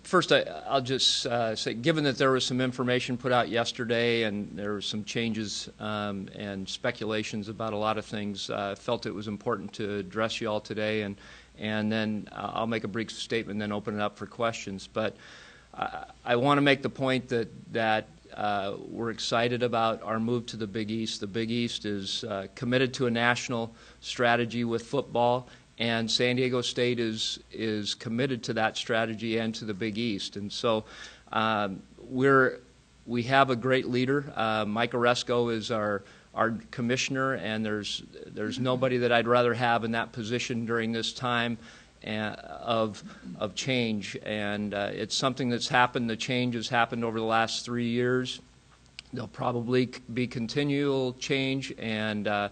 First, I'll just say, given that there was some information put out yesterday and there were some changes and speculations about a lot of things, I felt it was important to address you all today, and then I'll make a brief statement and then open it up for questions. But I want to make the point that we're excited about our move to the Big East. The Big East is committed to a national strategy with football, and San Diego State is committed to that strategy and to the Big East. And so we have a great leader. Mike Oresco is our commissioner, and there's nobody that I'd rather have in that position during this time of change. And it's something that's happened. The change has happened over the last 3 years. There'll probably be continual change, and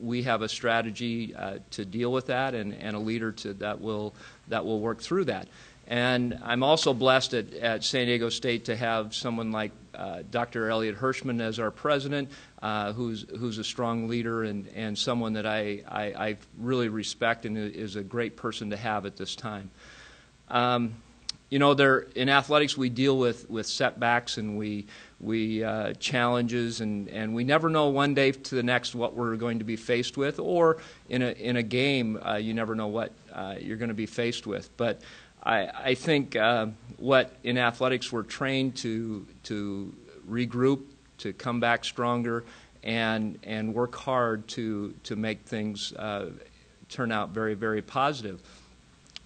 we have a strategy to deal with that, and a leader that will work through that. And I'm also blessed at San Diego State to have someone like Dr. Elliot Hirschman as our president, who's a strong leader and someone that I really respect and is a great person to have at this time. You know, in athletics we deal with setbacks, and we challenges, and we never know one day to the next what we're going to be faced with, or in a game you never know what you're going to be faced with. But I think what in athletics we're trained to regroup, to come back stronger, and work hard to make things turn out very, very positive.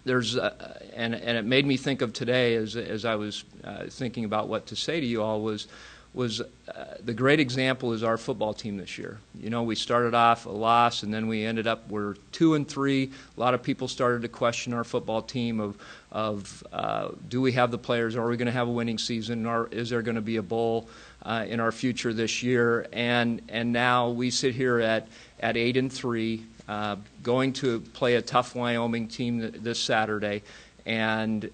There's and it made me think of today as I was thinking about what to say to you all was the great example is our football team this year. You know, we started off a loss, and then we ended up, we're 2-3. A lot of people started to question our football team of do we have the players? Are we going to have a winning season? Or is there going to be a bowl in our future this year? And now we sit here at 8-3, going to play a tough Wyoming team this Saturday, and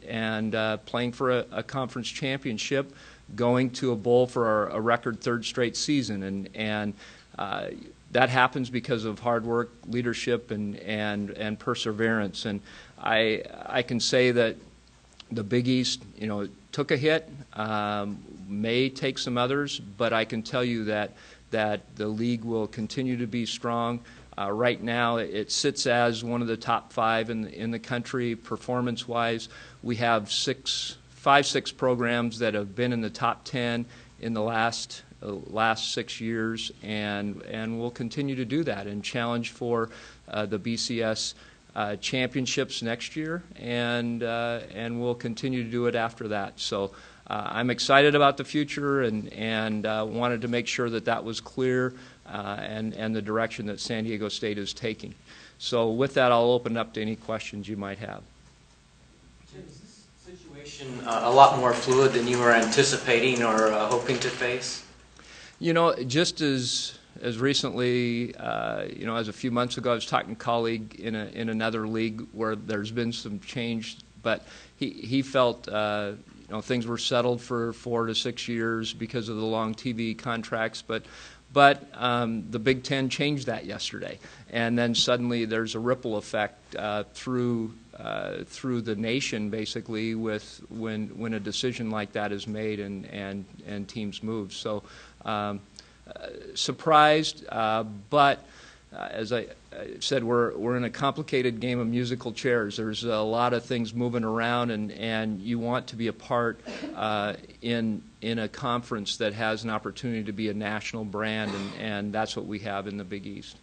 playing for a conference championship, going to a bowl for a record third straight season, and that happens because of hard work, leadership, and perseverance. And I can say that the Big East, you know, took a hit, may take some others, but I can tell you that the league will continue to be strong. Right now, it sits as one of the top 5 in the country performance-wise. We have 5-6 programs that have been in the top 10 in the last 6 years, and we'll continue to do that and challenge for the BCS championships next year, and we'll continue to do it after that. So I'm excited about the future, and wanted to make sure that was clear, and the direction that San Diego State is taking. So with that, I'll open up to any questions you might have. Jim, is this situation a lot more fluid than you were anticipating or hoping to face? You know, just as recently, you know, as a few months ago, I was talking to a colleague in another league where there's been some change, but he felt you know, things were settled for 4 to 6 years because of the long TV contracts, but the Big Ten changed that yesterday, and then suddenly there's a ripple effect through the nation, basically, with when a decision like that is made and teams move. So surprised, but as I said, we're in a complicated game of musical chairs. There's a lot of things moving around, and you want to be a part in a conference that has an opportunity to be a national brand, and that's what we have in the Big East.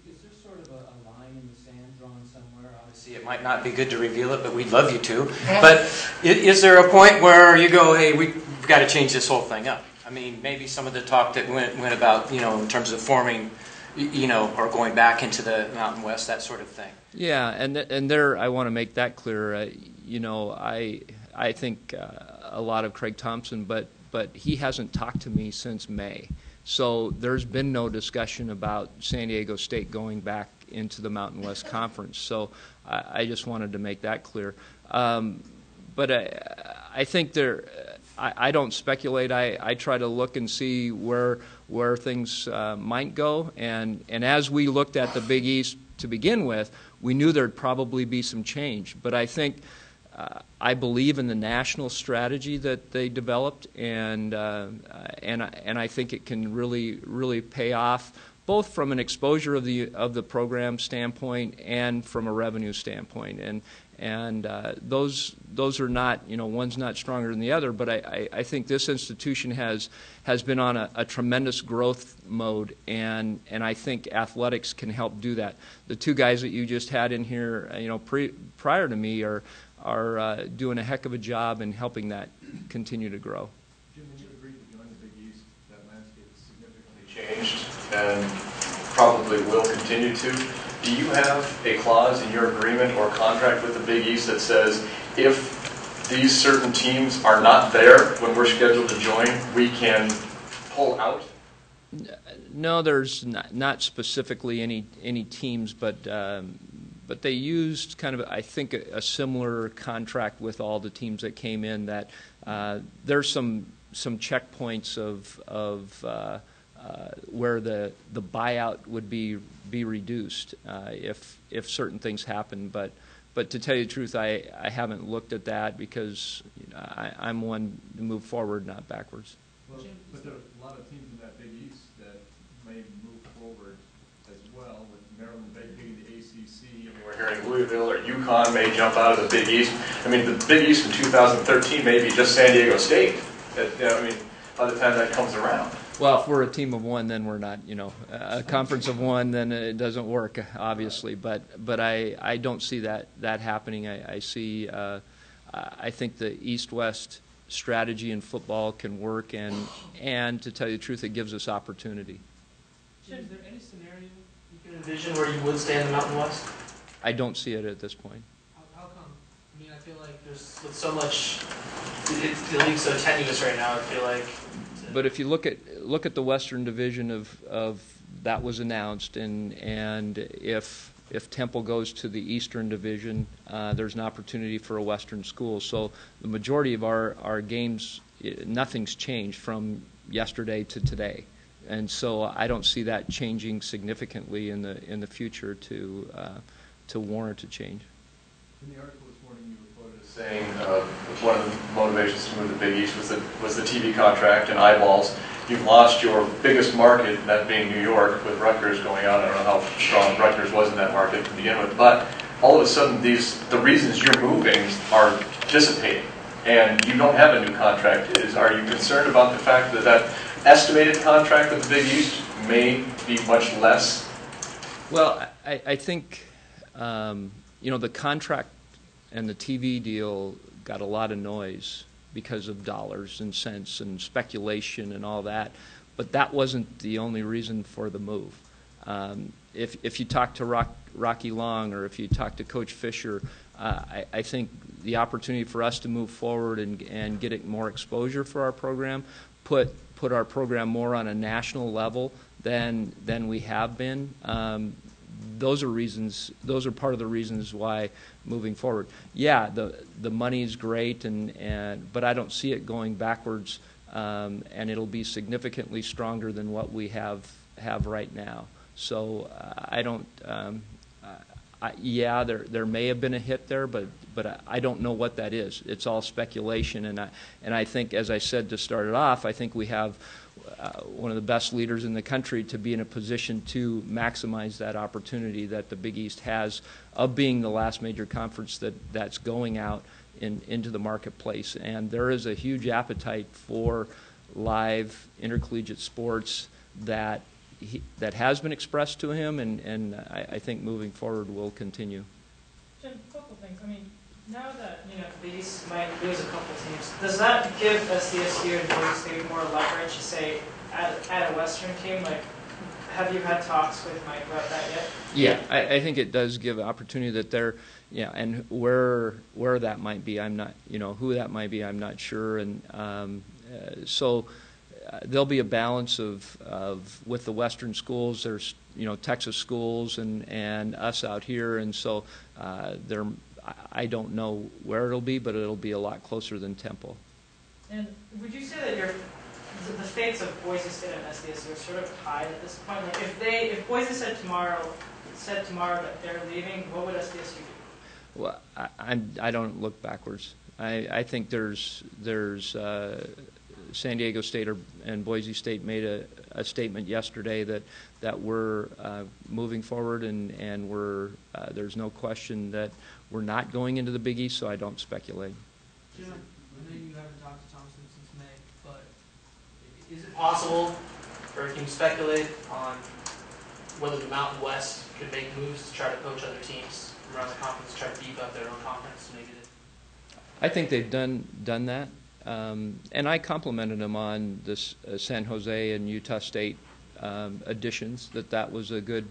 Is there sort of a line in the sand drawn somewhere? Obviously, it might not be good to reveal it, but we'd love you to. But is there a point where you go, hey, we've got to change this whole thing up? I mean, maybe some of the talk that went about, you know, in terms of forming, you know, or going back into the Mountain West, that sort of thing. Yeah, and there, I want to make that clear. You know, I think a lot of Craig Thompson, but he hasn't talked to me since May. So there's been no discussion about San Diego State going back into the Mountain West Conference. So I just wanted to make that clear. But I think I don't speculate. I try to look and see where things might go. And as we looked at the Big East to begin with, we knew there'd probably be some change. But I think I believe in the national strategy that they developed, and I think it can really pay off, both from an exposure of the program standpoint and from a revenue standpoint. And those are not, one's not stronger than the other, but I think this institution has been on a tremendous growth mode, and I think athletics can help do that. The two guys that you just had in here, prior to me are doing a heck of a job in helping that continue to grow. Jim, would you agree that joining the Big East, that landscape has significantly changed and probably will continue to? Do you have a clause in your agreement or contract with the Big East that says if these certain teams are not there when we're scheduled to join, we can pull out? No, there's not specifically any teams, but they used kind of, I think, a similar contract with all the teams that came in. That there's some checkpoints of where the buyout would be reduced if certain things happen. But to tell you the truth, I haven't looked at that because I'm one to move forward, not backwards. Well, but there are a lot of teams in that Big East that may move forward as well, with Maryland vacating the ACC. I mean, we're hearing Louisville or UConn may jump out of the Big East. I mean, the Big East in 2013 may be just San Diego State. I mean, by the time that comes around. Well, if we're a team of one, then we're not, a conference of one, then it doesn't work, obviously. But I don't see that happening. I think the East-West strategy in football can work, and to tell you the truth, it gives us opportunity. Jim, is there any scenario you can envision where you would stay in the Mountain West? I don't see it at this point. How come? I mean, I feel like there's with so much, the league's so tenuous right now. I feel like. But if you look at the Western Division of that was announced, and if Temple goes to the Eastern Division, there's an opportunity for a Western school. So the majority of our games, nothing's changed from yesterday to today, and so I don't see that changing significantly in the future to warrant a change. In the article this morning, you were quoted as saying one of the motivations to move to the Big East was the TV contract and eyeballs. You've lost your biggest market, that being New York, with Rutgers going out. I don't know how strong Rutgers was in that market to begin with, but all of a sudden the reasons you're moving are dissipating, and you don't have a new contract. Are you concerned about the fact that estimated contract with the Big East may be much less? Well, I think the contract and the TV deal got a lot of noise because of dollars and cents and speculation and all that, but that wasn't the only reason for the move. If you talk to Rocky Long or if you talk to Coach Fisher, I think the opportunity for us to move forward and get more exposure for our program, put our program more on a national level than we have been. Those are part of the reasons why moving forward. Yeah, the money's great, but I don't see it going backwards, and it'll be significantly stronger than what we have right now. So I don't. Yeah, there may have been a hit there, but I don't know what that is. It's all speculation, and I think, as I said to start it off, I think we have one of the best leaders in the country to be in a position to maximize that opportunity that the Big East has of being the last major conference that's going out into the marketplace. And there is a huge appetite for live intercollegiate sports that has been expressed to him, and I think moving forward will continue. Jim, a couple things. I mean, now that the Big East might lose a couple teams, does that give SDSU and Boise State more leverage to say at a Western team? Like, have you had talks with Mike about that yet? Yeah, I think it does give opportunity that they're, and where that might be, I'm not, who that might be, I'm not sure, and so. There'll be a balance of with the Western schools. There's Texas schools and us out here, and so I don't know where it'll be, but it'll be a lot closer than Temple. And would you say that the fates of Boise State and SDSU are sort of tied at this point? Like if Boise said tomorrow that they're leaving, what would SDSU do? Well, I don't look backwards. I think there's San Diego State and Boise State made a statement yesterday that we're moving forward, and there's no question that we're not going into the Big East, so I don't speculate. Jim, I know you haven't talked to Thompson since May, but is it possible, or can you speculate on whether the Mountain West could make moves to try to poach other teams from around the conference, try to beef up their own conference? Maybe I think they've done that, and I complimented them on this San Jose and Utah State additions. That was a good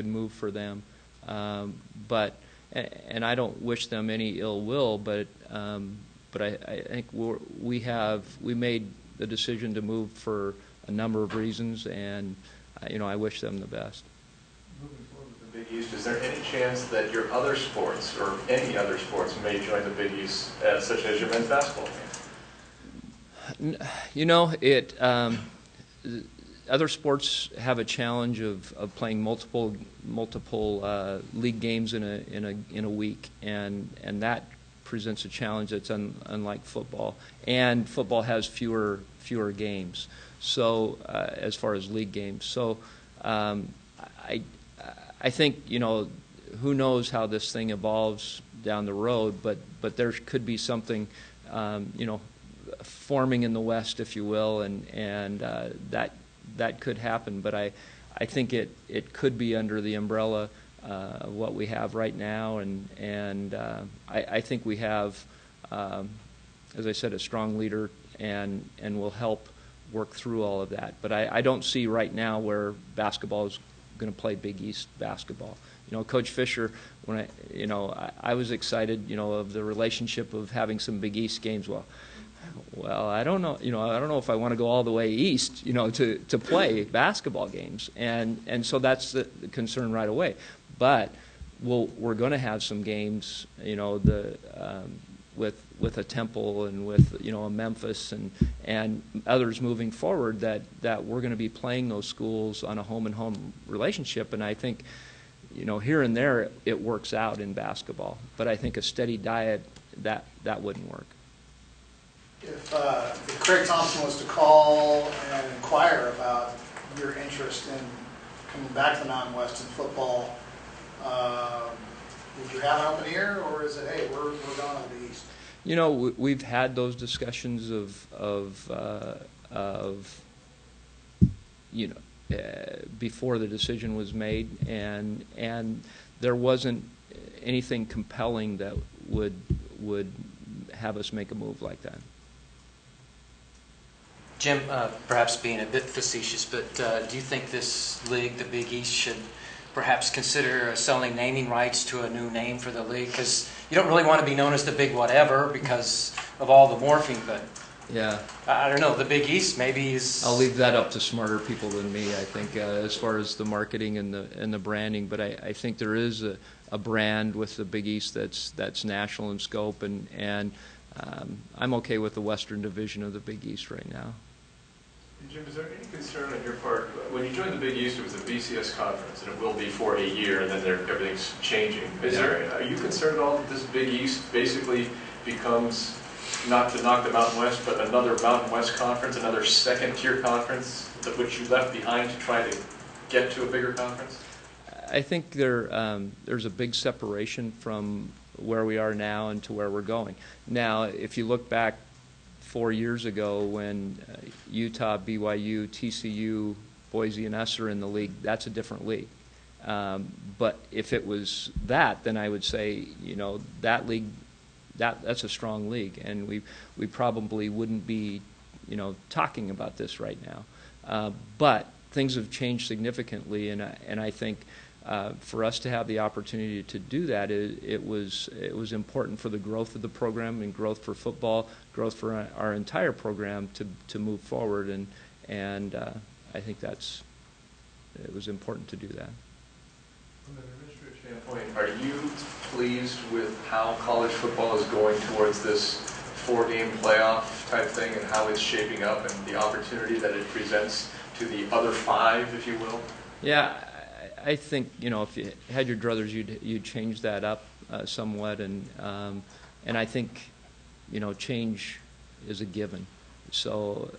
move for them, but and I don't wish them any ill will, but I think we made the decision to move for a number of reasons, and I wish them the best. Moving forward with the Big East, is there any chance that your other sports or any other sports may join the Big East, such as your men's basketball team? Other sports have a challenge of playing multiple league games in a week, and that presents a challenge that's unlike football. And football has fewer games, so as far as league games. So I think who knows how this thing evolves down the road, but there could be something forming in the West, if you will, and that could happen. But I think it could be under the umbrella of what we have right now, and I think we have, as I said, a strong leader and will help work through all of that. But I don't see right now where basketball is going to play Big East basketball. Coach Fisher, when I was excited, of the relationship of having some Big East games. Well, I don't know. I don't know if I want to go all the way east, to play basketball games, and so that's the concern right away. But we're going to have some games, with a Temple and with a Memphis and others moving forward that we're going to be playing those schools on a home and home relationship, and I think here and there it works out in basketball, but I think a steady diet that wouldn't work. If Craig Thompson was to call and inquire about your interest in coming back to the Mountain West in football, would you have an open ear, or is it, hey, we're going to the East? We've had those discussions before the decision was made, and there wasn't anything compelling that would have us make a move like that. Jim, perhaps being a bit facetious, but do you think this league, the Big East, should perhaps consider selling naming rights to a new name for the league? Because you don't really want to be known as the Big Whatever because of all the morphing, but yeah, I don't know, the Big East maybe is... I'll leave that up to smarter people than me, I think, as far as the marketing and the branding, but I think there is a brand with the Big East that's national in scope, and I'm okay with the Western Division of the Big East right now. Jim, is there any concern on your part? When you joined the Big East, it was a BCS conference, and it will be for a year, and then everything's changing. Are you concerned at all that this Big East basically becomes, not to knock the Mountain West, but another Mountain West conference, another second-tier conference, which you left behind to try to get to a bigger conference? I think there's a big separation from where we are now and to where we're going. Now, if you look back 4 years ago when Utah, BYU, TCU, Boise, and us are in the league, that's a different league. But if it was that, then I would say, that league, that's a strong league, and we probably wouldn't be, talking about this right now. But things have changed significantly, and I think for us to have the opportunity to do that, it was important for the growth of the program and growth for football, growth for our entire program to move forward, and I think it was important to do that. From an administrative standpoint, are you pleased with how college football is going towards this 4-game playoff type thing and how it's shaping up and the opportunity that it presents to the other 5, if you will? Yeah. I think if you had your druthers, you'd change that up. somewhat, and I think, you know, change is a given. So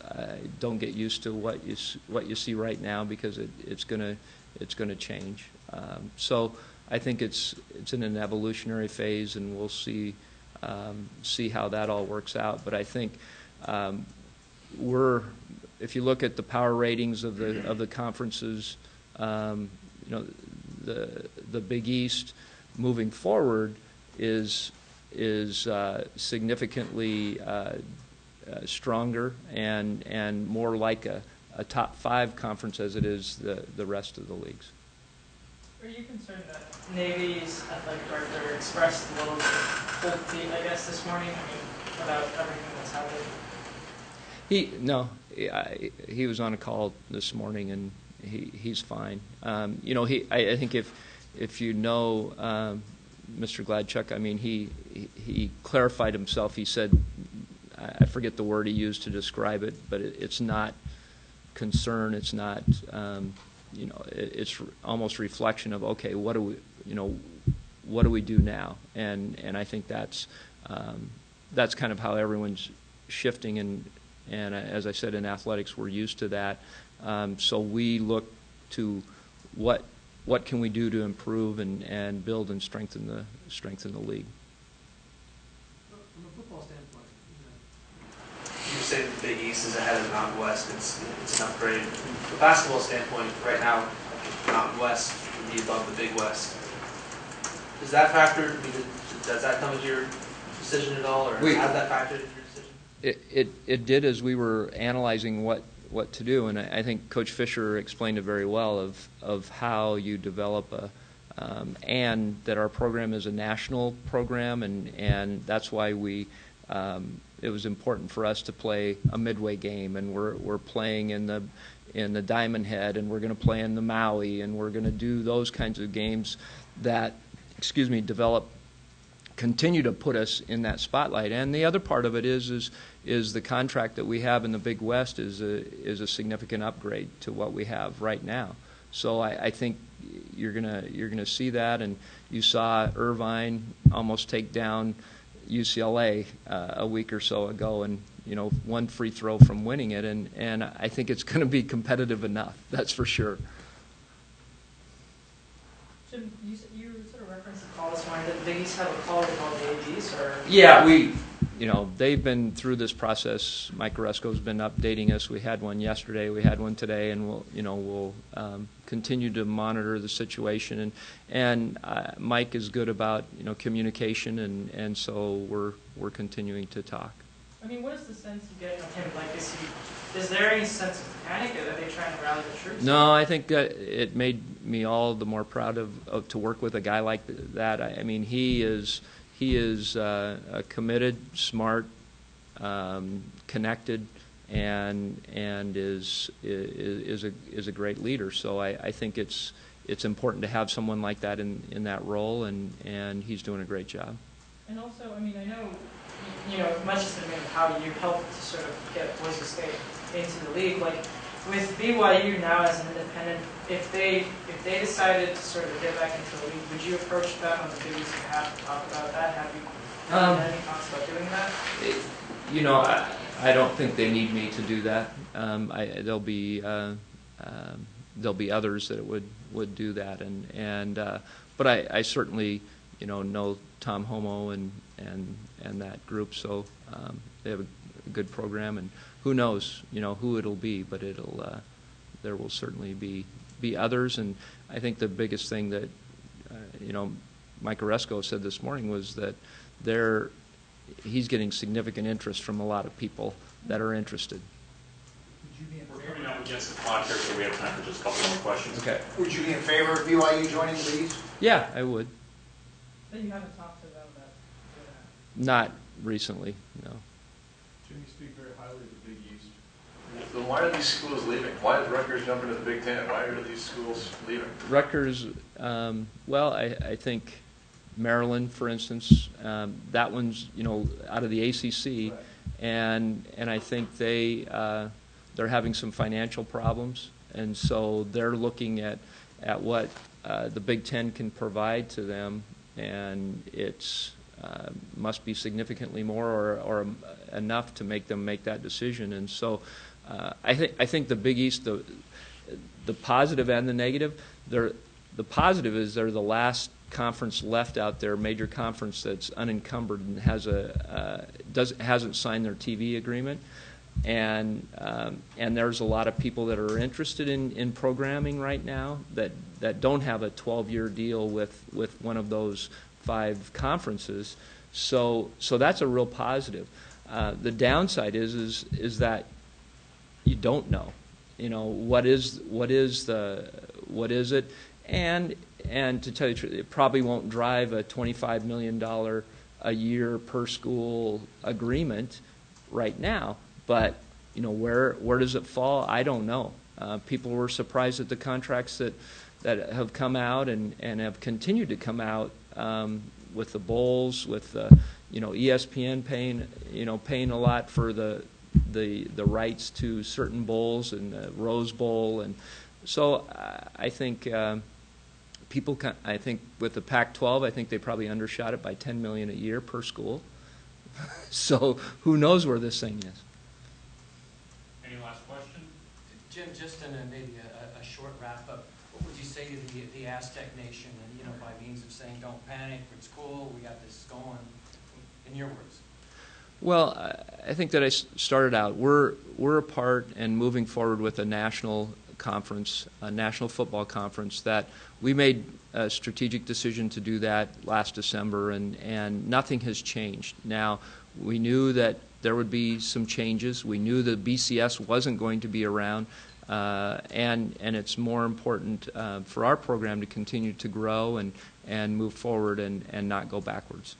don't get used to what you see right now, because it's gonna change. So I think it's in an evolutionary phase, and we'll see how that all works out. But I think if you look at the power ratings of the conferences, you know, the Big East moving forward is significantly stronger and more like a top 5 conference as it is the rest of the leagues. Are you concerned that Navy's athletic director expressed a little cold feet, I guess, this morning? I mean, about everything that's happened. He was on a call this morning, and he's fine. You know, I think if you know Mr. Gladchuk, I mean, he clarified himself. He said, I forget the word he used to describe it, but it's not concern. It's not, you know, it's almost reflection of, okay, what do we do now? And I think that's kind of how everyone's shifting, and as I said, in athletics, we're used to that. So we look to what can we do to improve and build and strengthen the league. From a football standpoint, you say the Big East is ahead of the Mountain West. It's an upgrade. From a basketball standpoint, right now, the Mountain West would be above the Big West. Does that factor? I mean, does that come into your decision at all, or has that factored into your decision? It did, as we were analyzing what to do, and I think Coach Fisher explained it very well of how you develop and that our program is a national program, and that's why it was important for us to play a midway game, and we're playing in the Diamond Head, and we're going to play in the Maui, and we're going to do those kinds of games that, continue to put us in that spotlight. And the other part of it is the contract that we have in the Big West is a significant upgrade to what we have right now. So I think you're gonna see that, and you saw Irvine almost take down UCLA a week or so ago, and you know, one free throw from winning it, and I think it's going to be competitive enough. That's for sure. Jim, you sort of referenced the call this morning. Did the Big East have a call with all the ADs, or? Yeah, they've been through this process. Mike Oresco's been updating us. We had one yesterday. We had one today, and we'll continue to monitor the situation. And Mike is good about communication, and so we're continuing to talk. I mean, what is the sense you get of him? Like, is there any sense of panic? Are they trying to rally the troops? No, I think it made me all the more proud of to work with a guy like that. I mean, he is committed, smart, connected, and is a great leader. So I think it's important to have someone like that in that role, and he's doing a great job. And also, I mean, I know, much has been made of how you helped to sort of get Boise State into the league. Like, with BYU now as an independent, if they decided to sort of get back into the league, would you approach them on the Big East behalf to talk about that? Have you had any thoughts about doing that? I don't think they need me to do that. There'll be others that would do that, but I certainly know Tom Homo and that group, so they have a good program, and who knows who it'll be, but there will certainly be others. And I think the biggest thing that Mike Oresco said this morning was that he's getting significant interest from a lot of people that are interested. We're coming up against the clock here, so we have time for just a couple more questions. Okay. Would you be in favor of BYU joining the Big East? Yeah, I would. But you haven't talked to them about doing that? Not recently, no. Jim, you speak very highly of the Big East. Then why are these schools leaving? Why is Rutgers jumping to the Big Ten? Why are these schools leaving? Rutgers, I think Maryland, for instance, that one's out of the ACC, right. and I think they're having some financial problems, and so they're looking at what the Big Ten can provide to them, and it's must be significantly more or enough to make them make that decision. And so I think the Big East, the positive and the negative, the positive is they're the last conference left out there, major conference that's unencumbered and hasn't signed their TV agreement, and there's a lot of people that are interested in programming right now that don't have a 12-year deal with one of those 5 conferences. So that's a real positive. The downside is that you don't know. You know, what is it? And to tell you the truth, it probably won't drive a $25 million a year per school agreement right now. But you know, where does it fall? I don't know. People were surprised at the contracts that have come out and have continued to come out with the bowls, with you know, ESPN paying a lot for the rights to certain bowls and the Rose Bowl, and so I think I think with the Pac-12, I think they probably undershot it by $10 million a year per school. So who knows where this thing is? Any last question? Jim, just in maybe a short wrap up, what would you say to the Aztec Nation, and you know, by means of saying don't panic, it's cool, we got this going, in your words? Well, I think that I started out, we're a part and moving forward with a national conference, a national football conference, that we made a strategic decision to do that last December, and nothing has changed. Now, we knew that there would be some changes. We knew that BCS wasn't going to be around, and it's more important for our program to continue to grow and move forward and not go backwards.